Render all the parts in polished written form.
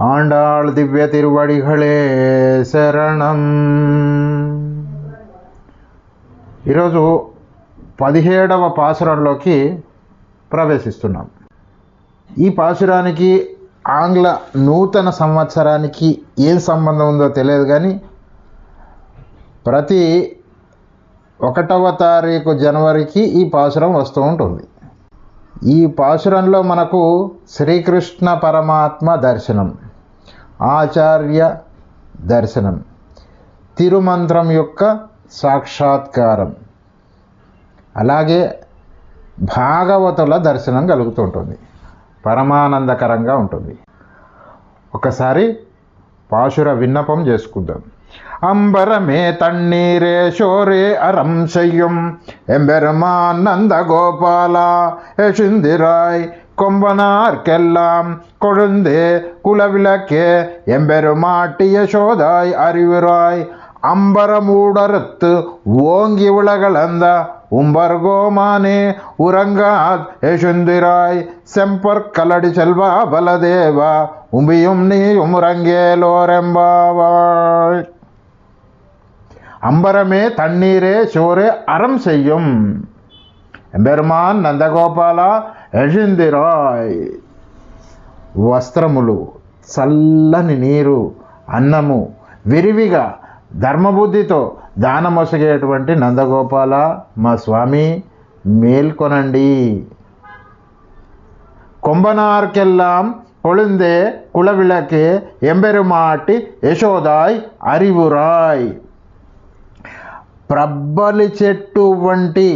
ఆండాళ్ దివ్య తిరువడిகளே శరణం. ఈరోజు 17వ పాసురంలోకి ప్రవేశిస్తున్నాం. ఈ పాసురానికి ఆంగ్ల నూతన సంవత్సరానికి ఏం సంబంధం ఉందో తెలియదు, కానీ ప్రతి 1వ తారీఖు జనవరికి ఈ పాసురం వస్తూ ఉంటుంది. ఈ పాసురంలో మనకు శ్రీకృష్ణ పరమాత్మ దర్శనం, ఆచార్య దర్శనం, తిరుమంత్రం యొక్క సాక్షాత్కారం, అలాగే భాగవతుల దర్శనం కలుగుతుంటుంది. పరమానందకరంగా ఉంటుంది. ఒకసారి పాశుర విన్నపం చేసుకుందాం. అంబరమే తన్నీరే శోరే అరం செய்யும் எம்பெருமான் நந்தகோபாலா எசுந்திராய் கொம்பனார்க்கெல்லாம் கொழுந்தே குலவிளக்கே எம்பெருமாட்டி யசோதாய் அறிவுராய் அம்பரமூடறுத்து ஓங்கி உலகளந்த உம்பர்கோமானே உறங்காத் யசுந்திராய் செம்பொற்கலடி செல்வா பலதேவா உம்பியும் நீயும் உறங்கேலோரெம்பாவாய். అంబరమే తన్నీరే శోరే అరం చెయ్యం ఎంబెరుమాన్ నందగోపాల యశుందిరాయ్. వస్త్రములు, చల్లని నీరు, అన్నము విరివిగా ధర్మబుద్ధితో దానమొసగేటువంటి నందగోపాల మా స్వామి మేల్కొనండి. కొంబనార్కెల్లాం కొళుందే కులవిళకే ఎంబెరుమాటి యశోదాయ్ అరివురాయ్. ప్రబ్బలి చెట్టు వంటి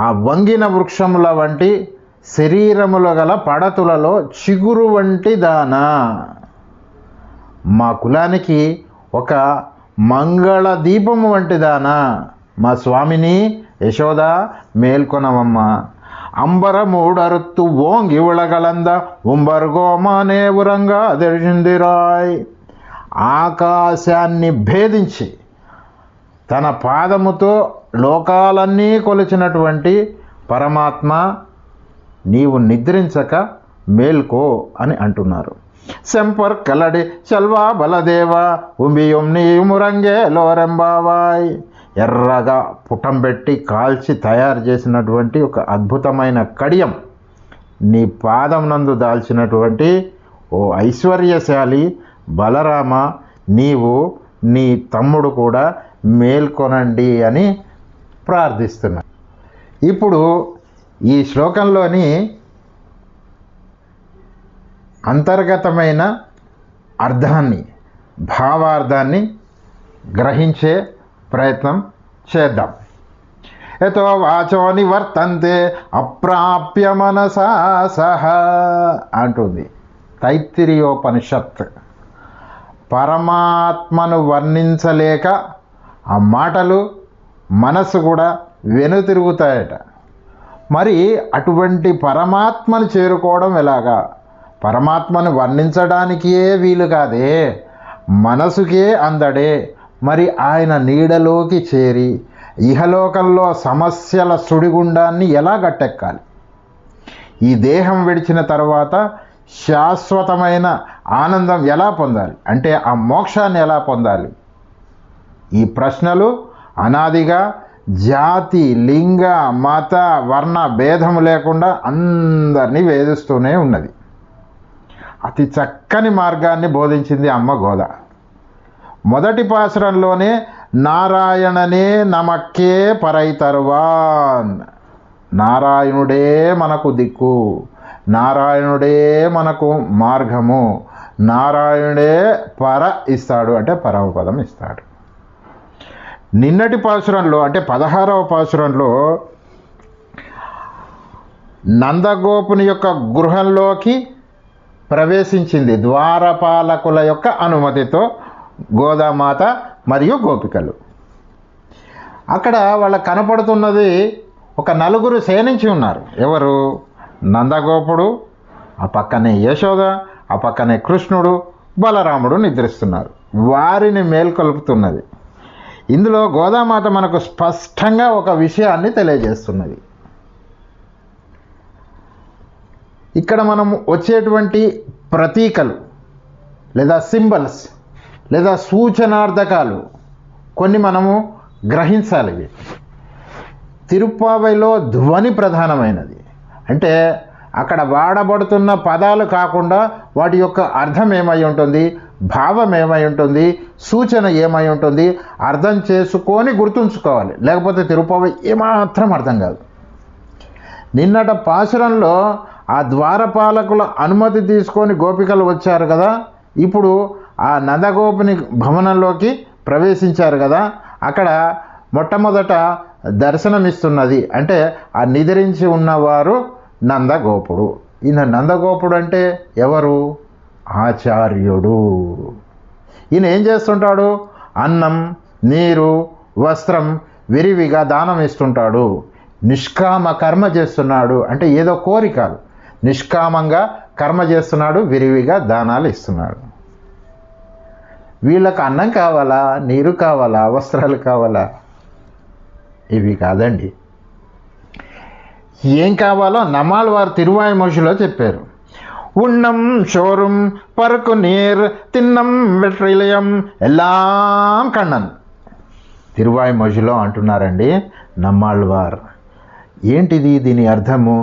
ఆ వంగిన వృక్షముల వంటి శరీరములు గల పడతులలో చిగురు వంటి దానా, మా కులానికి ఒక మంగళ దీపము వంటి దానా మా స్వామిని యశోద మేల్కొనవమ్మ. అంబరమూడరుత్తు ఓంగి ఉళగలంద ఉంబర్గోమానే ఉరంగా దర్శిందిరాయ్. ఆకాశాన్ని భేదించి తన పాదముతో లోకాలన్నీ కొలిచినటువంటి పరమాత్మ నీవు నిద్రించక మేల్కో అని అంటున్నారు. సెంపర్ కలడి చల్వా బలదేవ ఉంబియం నీమురంగే లోరెంబావాయ్. ఎర్రగా పుటం పెట్టి కాల్చి తయారు చేసినటువంటి ఒక అద్భుతమైన కడియం నీ పాదం నందు దాల్చినటువంటి ఓ ఐశ్వర్యశాలి బలరామ, నీవు నీ తమ్ముడు కూడా మేల్కొనండి అని ప్రార్థిస్తున్నా. ఇప్పుడు ఈ శ్లోకంలోని అంతర్గతమైన అర్థాన్ని, భావార్థాన్ని గ్రహించే ప్రయత్నం చేద్దాం. యతో వాచో నివర్తంతే అప్రాప్య మనసా సహ అంటుంది తైత్తిరీయోపనిషత్. పరమాత్మను వర్ణించలేక ఆ మాటలు మనసు కూడా వెనుతిరుగుతాయట. మరి అటువంటి పరమాత్మను చేరుకోవడం ఎలాగా? పరమాత్మను వర్ణించడానికే వీలు కాదే, మనసుకే అందడే. మరి ఆయన నీడలోకి చేరి ఇహలోకంలో సమస్యల సుడిగుండాన్ని ఎలా గట్టెక్కాలి? ఈ దేహం విడిచిన తర్వాత శాశ్వతమైన ఆనందం ఎలా పొందాలి? అంటే ఆ మోక్షాన్ని ఎలా పొందాలి? ఈ ప్రశ్నలు అనాదిగా జాతి, లింగ, మత, వర్ణ భేదము లేకుండా అందరినీ వేధిస్తూనే ఉన్నది. అతి చక్కని మార్గాన్ని బోధించింది అమ్మ గోద. మొదటి పాసురంలోనే నారాయణనే నమక్కే పరైతరువాన్, నారాయణుడే మనకు దిక్కు, నారాయణుడే మనకు మార్గము, నారాయణుడే పర ఇస్తాడు, అంటే పరమపదం ఇస్తాడు. నిన్నటి పాసురంలో అంటే 16వ పాసురంలో నందగోపుని యొక్క గృహంలోకి ప్రవేశించింది ద్వారపాలకుల యొక్క అనుమతితో గోదామాత మరియు గోపికలు. అక్కడ వాళ్ళకు కనపడుతున్నది ఒక నలుగురు శయనించి ఉన్నారు. ఎవరు? నందగోపుడు, ఆ పక్కనే యశోద, ఆ పక్కనే కృష్ణుడు, బలరాముడు నిద్రిస్తున్నారు. వారిని మేల్కొల్పుతున్నది. ఇందులో గోదామాత మనకు స్పష్టంగా ఒక విషయాన్ని తెలియజేస్తున్నది. ఇక్కడ మనం వచ్చేటువంటి ప్రతీకలు లేదా సింబల్స్ లేదా సూచనార్థకాలు కొన్ని మనము గ్రహించాలి. ఇవి తిరుప్పావైలో ధ్వని ప్రధానమైనది. అంటే అక్కడ వాడబడుతున్న పదాలు కాకుండా వాటి యొక్క అర్థం ఏమై ఉంటుంది, భావం ఏమై ఉంటుంది, సూచన ఏమై ఉంటుంది, అర్థం చేసుకొని గుర్తుంచుకోవాలి. లేకపోతే తిరుప్పావై ఏమాత్రం అర్థం కాదు. నిన్నట పాసురంలో ఆ ద్వారపాలకుల అనుమతి తీసుకొని గోపికలు వచ్చారు కదా, ఇప్పుడు ఆ నందగోపుని భవనంలోకి ప్రవేశించారు కదా, అక్కడ మొట్టమొదట దర్శనమిస్తున్నది. అంటే ఆ నిద్రించి ఉన్నవారు నందగోపుడు. ఈయన నందగోపుడు అంటే ఎవరు? ఆచార్యుడు. ఈయన ఏం చేస్తుంటాడు? అన్నం, నీరు, వస్త్రం విరివిగా దానం ఇస్తుంటాడు. నిష్కామ కర్మ చేస్తున్నాడు. అంటే ఏదో కోరికలు, నిష్కామంగా కర్మ చేస్తున్నాడు, విరివిగా దానాలు ఇస్తున్నాడు. వీళ్ళకు అన్నం కావాలా, నీరు కావాలా, వస్త్రాలు కావాలా? ఇవి కాదండి. ఏం కావాలో నమ్మాళ్ళ వారు తిరువాయిమొழிలో చెప్పారు. ఉన్నం షోరుం పరుకు నీర్ తిన్నం వెట్రిలయం ఎల్లాం కണ്ണన్. తిరువాయిమొழிలో అంటున్నారండి నమ్మాళ్ళవారు. ఏంటిది దీని అర్థము?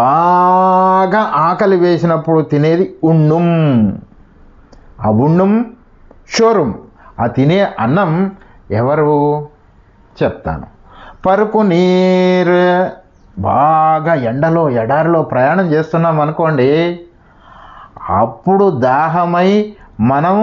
బాగా ఆకలి వేసినప్పుడు తినేది ఉన్నుం. ఆ ఉన్నుం షోరుం, ఆ తినే అన్నం ఎవరు చెప్తాను. పరుకు నీరు, బాగా ఎండలో ఎడారిలో ప్రయాణం చేస్తున్నాం అనుకోండి, అప్పుడు దాహమై మనం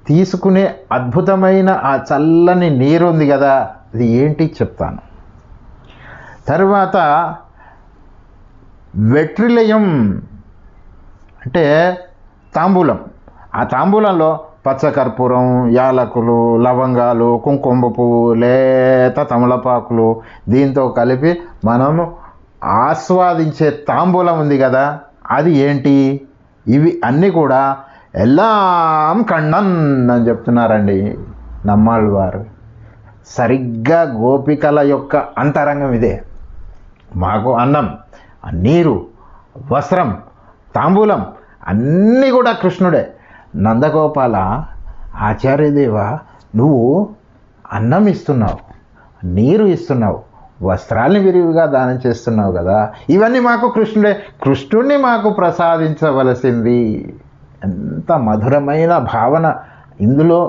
తీసుకునే అద్భుతమైన ఆ చల్లని నీరు ఉంది కదా, అది ఏంటి చెప్తాను. తర్వాత వెట్రిలయం అంటే తాంబూలం. ఆ తాంబూలంలో పచ్చకర్పూరం, యాలకులు, లవంగాలు, కుంకుమ పువ్వు, లేత తమలపాకులు దీంతో కలిపి మనము ఆస్వాదించే తాంబూలం ఉంది కదా, అది ఏంటి? ఇవి అన్నీ కూడా ఎల్లాం కണ്ണన్ అని చెప్తున్నారండి నమ్మాళ్ళ వారు. సరిగ్గా గోపికల యొక్క అంతరంగం ఇదే. మాకు అన్నం, నీరు, వస్త్రం, తాంబూలం అన్నీ కూడా కృష్ణుడే. నందగోపాల, ఆచార్యదేవ, నువ్వు అన్నం ఇస్తున్నావు, నీరు ఇస్తున్నావు, వస్త్రాల్ని విరివిగా దానం చేస్తున్నావు కదా, ఇవన్నీ మాకు కృష్ణుడే. కృష్ణుడిని మాకు ప్రసాదించవలసింది. ఎంత మధురమైన భావన ఇందులో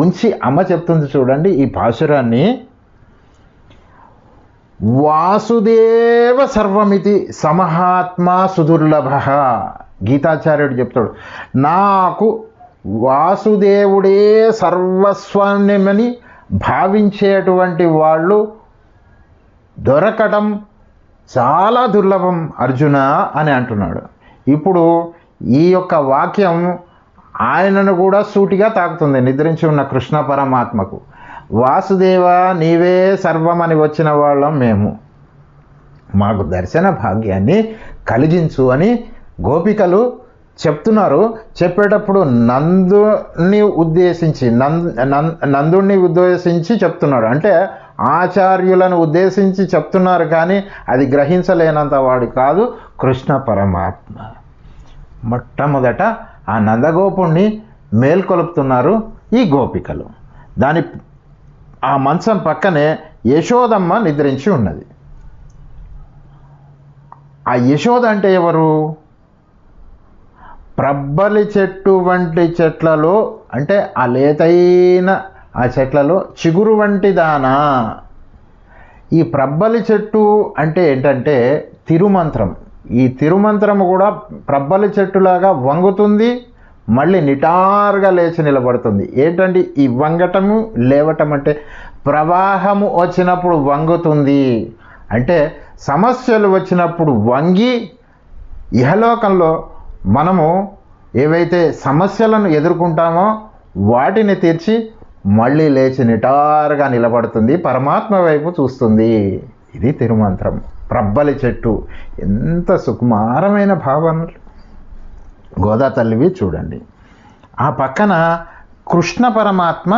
ఉంచి అమ్మ చెప్తుంది చూడండి ఈ పాశురాన్ని. వాసుదేవ సర్వమితి సమహాత్మా సుదుర్లభ. గీతాచార్యుడు చెప్తాడు, నాకు వాసుదేవుడే సర్వస్వాన్యమని భావించేటువంటి వాళ్ళు దొరకటం చాలా దుర్లభం అర్జున అని అంటున్నాడు. ఇప్పుడు ఈ యొక్క వాక్యం ఆయనను కూడా సూటిగా తాకుతుంది, నిద్రించి ఉన్న కృష్ణ పరమాత్మకు. వాసుదేవ నీవే సర్వమని వచ్చిన వాళ్ళం మేము, మాకు దర్శన భాగ్యాన్ని కలిగించు అని గోపికలు చెప్తున్నారు. చెప్పేటప్పుడు నందుని ఉద్దేశించి చెప్తున్నాడు. అంటే ఆచార్యులను ఉద్దేశించి చెప్తున్నారు, కానీ అది గ్రహించలేనంత వాడు కాదు కృష్ణ పరమాత్మ. మొట్టమొదట ఆ నందగోపుణ్ణి మేల్కొలుపుతున్నారు ఈ గోపికలు. ఆ మంచం పక్కనే యశోదమ్మ నిద్రించి ఉన్నది. ఆ యశోద అంటే ఎవరు? ప్రబ్బలి చెట్టు వంటి చెట్లలో, అంటే ఆ లేతైన ఆ చెట్లలో చిగురు వంటి దానా. ఈ ప్రబ్బలి చెట్టు అంటే ఏంటంటే తిరుమంత్రం. ఈ తిరుమంత్రము కూడా ప్రబ్బలి చెట్టులాగా వంగుతుంది, మళ్ళీ నిటారుగా లేచి నిలబడుతుంది. ఏంటంటే ఈ వంగటము లేవటం అంటే ప్రవాహము వచ్చినప్పుడు వంగుతుంది, అంటే సమస్యలు వచ్చినప్పుడు వంగి ఇహలోకంలో మనము ఏవైతే సమస్యలను ఎదుర్కొంటామో వాటిని తీర్చి మళ్ళీ లేచి నిటారుగా నిలబడుతుంది, పరమాత్మ వైపు చూస్తుంది. ఇది తిరుమంత్రం. ప్రబ్బలి చెట్టు, ఎంత సుకుమారమైన భావనలు గోదా తల్లివి చూడండి. ఆ పక్కన కృష్ణ పరమాత్మ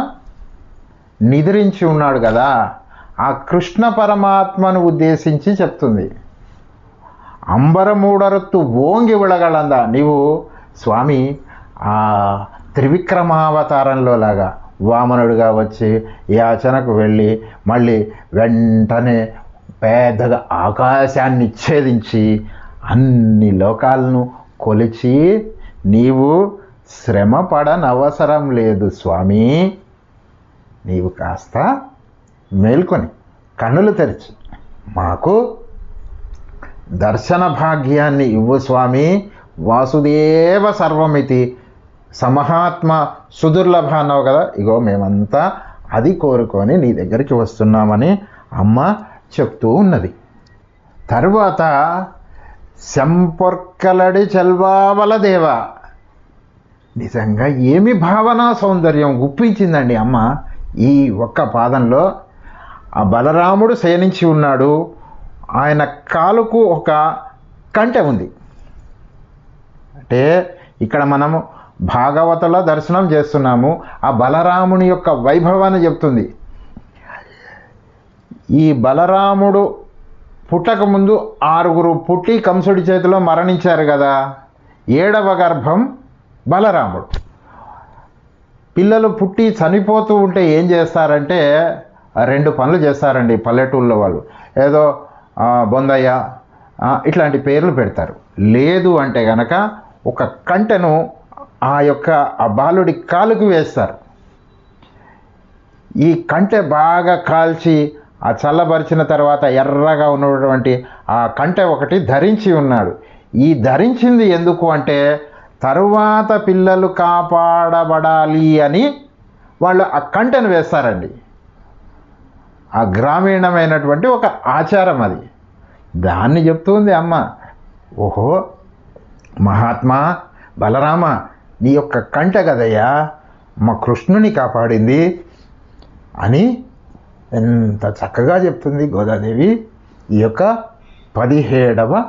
నిద్రించి ఉన్నాడు కదా, ఆ కృష్ణ పరమాత్మను ఉద్దేశించి చెప్తుంది. అంబరమూడరత్తు ఓంగి విళగలందా. నీవు స్వామి ఆ త్రివిక్రమావతారంలో లాగా వామనుడిగా వచ్చి యాచనకు వెళ్ళి మళ్ళీ వెంటనే పెద్దగా ఆకాశాన్ని ఛేదించి అన్ని లోకాలను కొలిచి నీవు శ్రమ పడనవసరం లేదు స్వామి, నీవు కాస్త మేల్కొని కన్నులు తెరిచి మాకు దర్శన భాగ్యాన్ని ఇవ్వు స్వామి. వాసుదేవ సర్వమితి సమహాత్మ సుదుర్లభ అన్నావు కదా, ఇగో మేమంతా అది కోరుకొని నీ దగ్గరికి వస్తున్నామని అమ్మ చెప్తూ ఉన్నది. తరువాత శంపొర్కలడి చెల్వావల దేవ, నిజంగా ఏమి భావనా సౌందర్యం గుప్పించిందండి అమ్మ ఈ ఒక్క పాదంలో. ఆ బలరాముడు శయనించి ఉన్నాడు, ఆయన కాలుకు ఒక కంటె ఉంది. అంటే ఇక్కడ మనము భాగవతుల దర్శనం చేస్తున్నాము, ఆ బలరాముని యొక్క వైభవాన్ని చెప్తుంది. ఈ బలరాముడు పుట్టకముందు 6 పుట్టి కంసుడి చేతిలో మరణించారు కదా, 7వ గర్భం బలరాముడు. పిల్లలు పుట్టి చనిపోతూ ఉంటే ఏం చేస్తారంటే 2 పనులు చేస్తారండి పల్లెటూళ్ళలో వాళ్ళు. ఏదో బొందయ్య ఇట్లాంటి పేర్లు పెడతారు. లేదు అంటే గనక ఒక కంటెను ఆ బాలుడి కాలుకు వేస్తారు. ఈ కంటె బాగా కాల్చి ఆ చల్లబరిచిన తర్వాత ఎర్రగా ఉన్నటువంటి ఆ కంటె ఒకటి ధరించి ఉన్నాడు. ఈ ధరించింది ఎందుకు అంటే తరువాత పిల్లలు కాపాడబడాలి అని వాళ్ళు ఆ కంటెను వేస్తారండి. ఆ గ్రామీణమైనటువంటి ఒక ఆచారం అది. దాన్ని చెప్తుంది అమ్మ. ఓహో మహాత్మా బలరామ, నీ యొక్క కంటె కదయ్యా మా కృష్ణుని కాపాడింది అని ఎంత చక్కగా చెప్తుంది గోదాదేవి ఈ యొక్క 17వ